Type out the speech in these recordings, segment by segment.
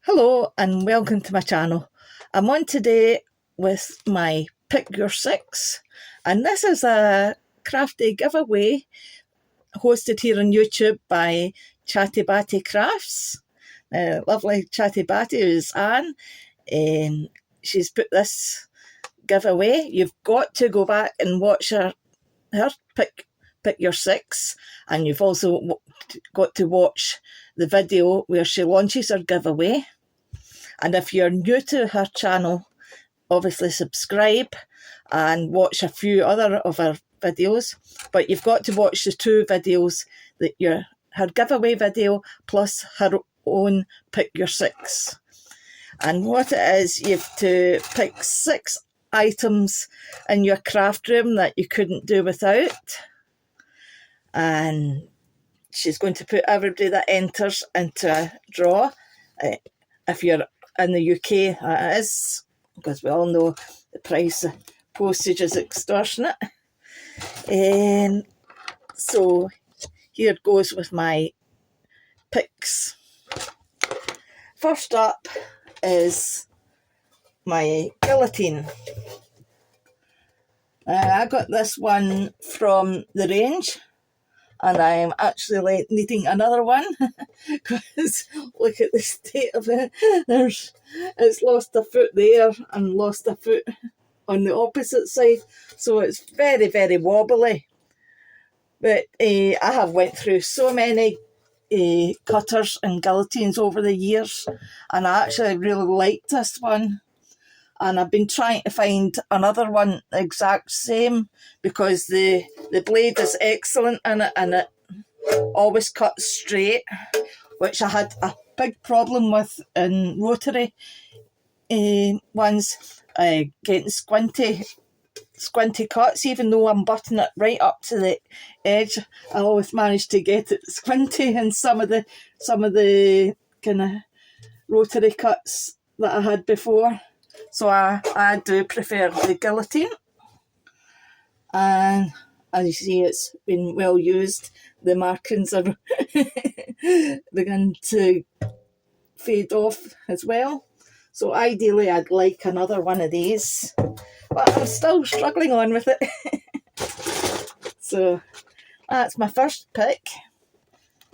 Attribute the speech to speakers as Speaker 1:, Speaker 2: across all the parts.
Speaker 1: Hello and welcome to my channel. I'm on today with my Pick Your Six, and this is a crafty giveaway hosted here on YouTube by Chatty Batty Crafts. Lovely Chatty Batty is Anne. She's put this giveaway. You've got to go back and watch her Pick Your Six, and you've also got to watch the video where she launches her giveaway. And if you're new to her channel, obviously subscribe and watch a few other of her videos. But you've got to watch the two videos, her giveaway video plus her own Pick Your Six. And what it is, you have to pick 6 items in your craft room that you couldn't do without. And she's going to put everybody that enters into a draw. If you're in the UK, that is, because we all know the price of postage is extortionate. So here it goes with my picks. First up is my guillotine. I got this one from the range, and I'm actually needing another one because look at the state of it. It's lost a foot there and lost a foot on the opposite side, so it's very, very wobbly. But I have went through so many cutters and guillotines over the years, and I actually really liked this one. And I've been trying to find another one the exact same because the blade is excellent in it and it always cuts straight, which I had a big problem with in rotary ones, getting squinty cuts. Even though I'm buttoning it right up to the edge, I always managed to get it squinty in some of the kind of rotary cuts that I had before. So I do prefer the guillotine, and as you see, it's been well used. The markings are beginning to fade off as well. So ideally I'd like another one of these, but I'm still struggling on with it. So that's my first pick.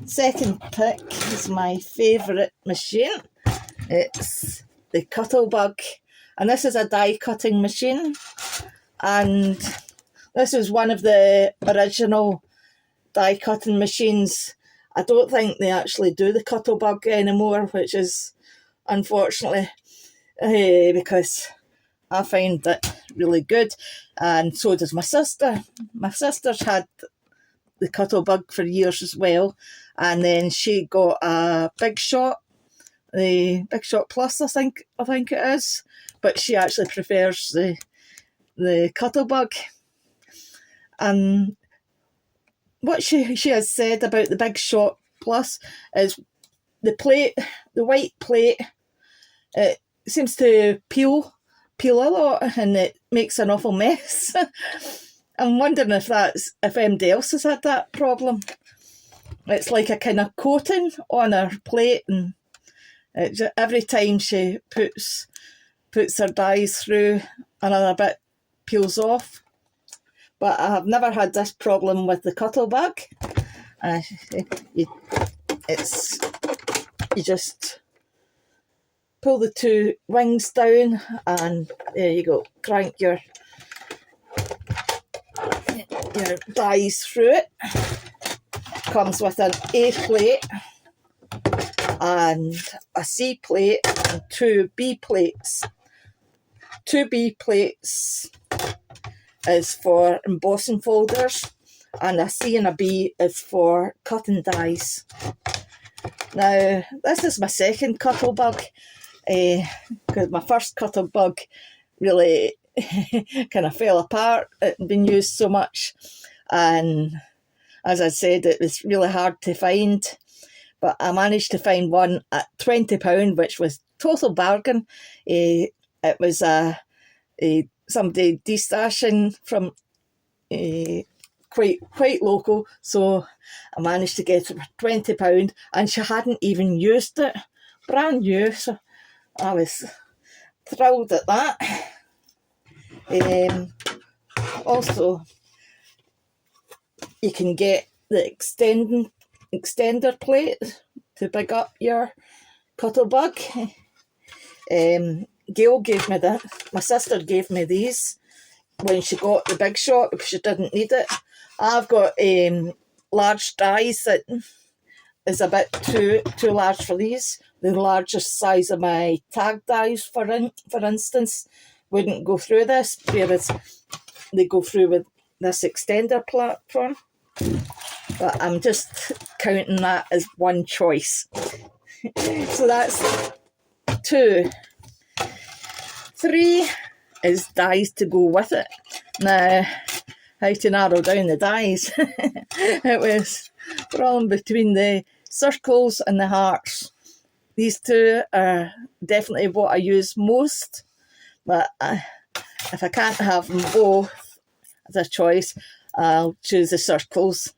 Speaker 1: Second pick is my favourite machine. It's the Cuttlebug. And this is a die cutting machine, and this is one of the original die cutting machines. I don't think they actually do the Cuttlebug anymore, which is unfortunately because I find it really good, and so does my sister. My sister's had the Cuttlebug for years as well, and then she got a Big Shot, the Big Shot Plus, I think it is. But she actually prefers the Cuttlebug. And what she has said about the Big Shot Plus is the plate, the white plate, it seems to peel a lot, and it makes an awful mess. I'm wondering if anybody else has had that problem. It's like a kind of coating on her plate, and every time she puts her dies through, another bit peels off. But I have never had this problem with the Cuttlebug. You just pull the 2 wings down, and there you go. Crank your dies through it. Comes with an A plate and a C plate and 2 B plates. 2 B plates is for embossing folders, and a C and a B is for cutting dies. Now, this is my second Cuttlebug, because my first Cuttlebug really kind of fell apart. It had been used so much, and as I said, it was really hard to find. But I managed to find one at £20, which was total bargain. It was somebody destashing from quite local, so I managed to get it for £20, and she hadn't even used it, brand new, so I was thrilled at that. Also, you can get the extender plate to big up your Cuttlebug. Gail gave me that. My sister gave me these when she got the big shot because she didn't need it. I've got large dies that is a bit too large for these. The largest size of my tag dies, for instance, wouldn't go through this, whereas they go through with this extender platform. But I'm just counting that as one choice. So that's 2. 3 is dies to go with it. Now, how to narrow down the dies? It was from between the circles and the hearts. These 2 are definitely what I use most, but if I can't have them both as a choice, I'll choose the circles.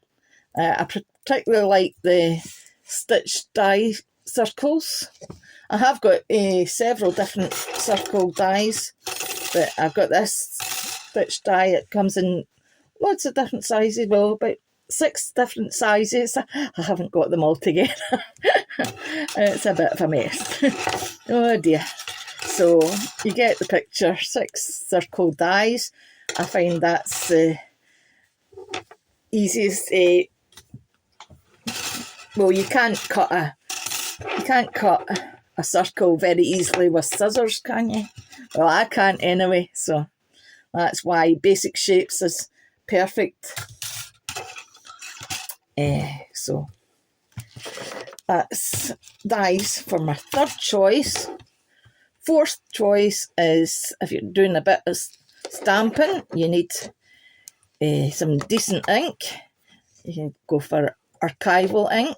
Speaker 1: I particularly like the stitch die circles. I have got several different circle dies, but I've got this stitch die. It comes in lots of different sizes, well, about 6 different sizes. I haven't got them all together. It's a bit of a mess. Oh dear. So you get the picture, 6 circle dies. I find that's the easiest. Well, you can't cut a circle very easily with scissors, can you? Well, I can't anyway, so that's why basic shapes is perfect. So that's dies for my 3rd choice. 4th choice is if you're doing a bit of stamping, you need some decent ink. You can go for archival ink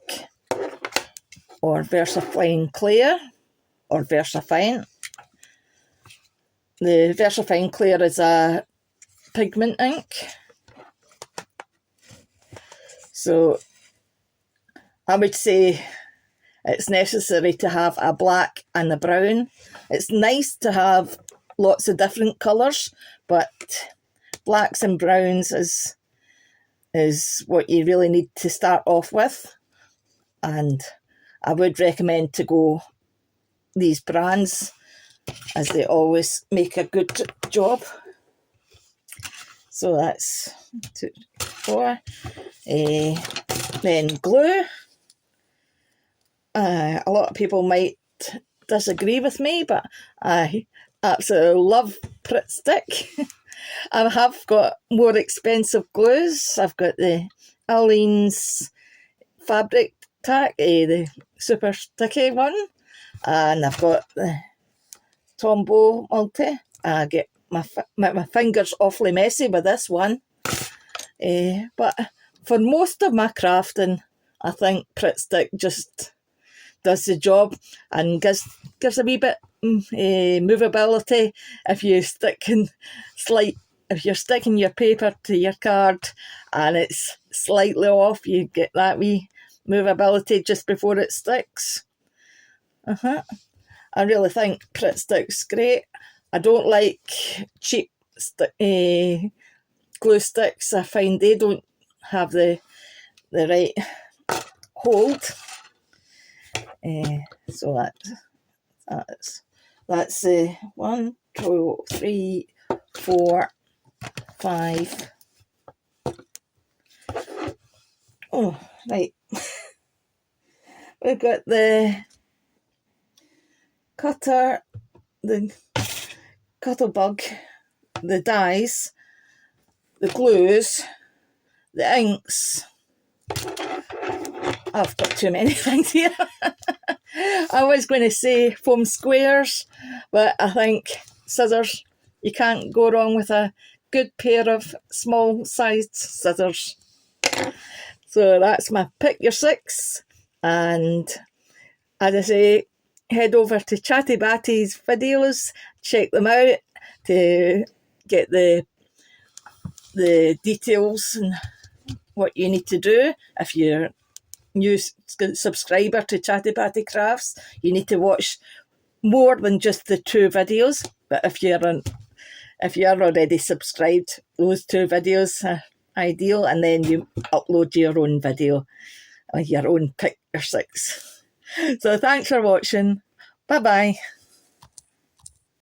Speaker 1: or VersaFine Clear or VersaFine. The VersaFine Clear is a pigment ink. So I would say it's necessary to have a black and a brown. It's nice to have lots of different colours, but blacks and browns is what you really need to start off with. And I would recommend to go these brands, as they always make a good job. So that's 2, 4. Then glue. A lot of people might disagree with me, but I absolutely love Pritt Stick. I have got more expensive glues. I've got the Aleene's Fabric Tack, the super sticky one, and I've got the Tombow Multi. I get my fingers awfully messy with this one. But for most of my crafting, I think Pritt Stick just does the job and gives a wee bit movability. If you're sticking your paper to your card and it's slightly off, you get that wee movability just before it sticks. I really think Pritt Stick's great. I don't like cheap glue sticks. I find they don't have the right hold. So that's 1, 2, 3, 4, 5. Oh, right. We've got the cutter, the Cuttlebug, the dies, the glues, the inks. I've got too many things here. I was going to say foam squares, but I think scissors. You can't go wrong with a good pair of small sized scissors. So that's my pick your 6. And as I say, head over to Chatty Batty's videos, check them out to get the details and what you need to do if you're new subscriber to Chatty Batty Crafts, you need to watch more than just the 2 videos. But if you're already subscribed, those 2 videos are ideal, and then you upload your own video, your own pick your 6. So thanks for watching. Bye bye.